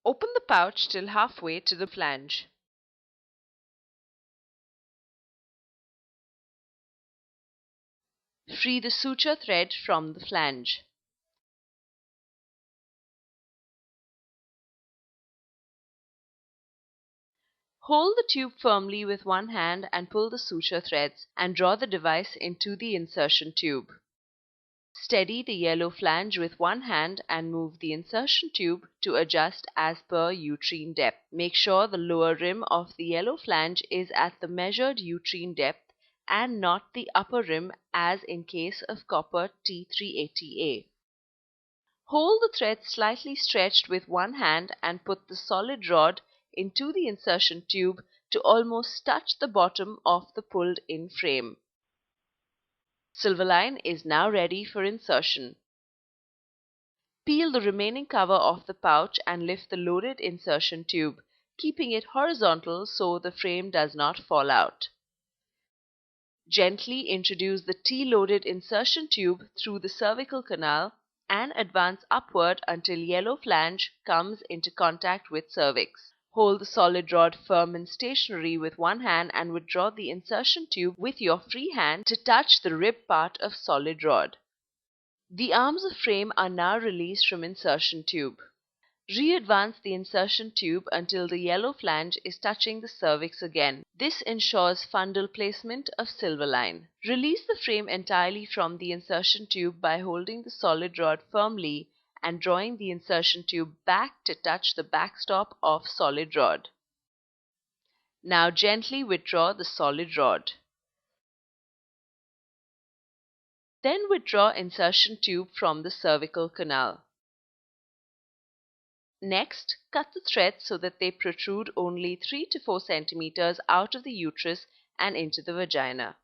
Open the pouch till halfway to the flange. Free the suture thread from the flange. Hold the tube firmly with one hand and pull the suture threads and draw the device into the insertion tube. Steady the yellow flange with one hand and move the insertion tube to adjust as per uterine depth. Make sure the lower rim of the yellow flange is at the measured uterine depth and not the upper rim as in case of copper T380A. Hold the thread slightly stretched with one hand and put the solid rod into the insertion tube to almost touch the bottom of the pulled-in frame. Silverline is now ready for insertion. Peel the remaining cover off the pouch and lift the loaded insertion tube, keeping it horizontal so the frame does not fall out. Gently introduce the T-loaded insertion tube through the cervical canal and advance upward until yellow flange comes into contact with cervix. Hold the solid rod firm and stationary with one hand and withdraw the insertion tube with your free hand to touch the rib part of solid rod. The arms of frame are now released from insertion tube. Re-advance the insertion tube until the yellow flange is touching the cervix again. This ensures fundal placement of Silverline. Release the frame entirely from the insertion tube by holding the solid rod firmly and drawing the insertion tube back to touch the backstop of solid rod. Now gently withdraw the solid rod. Then withdraw insertion tube from the cervical canal. Next, cut the threads so that they protrude only 3 to 4 centimeters out of the uterus and into the vagina.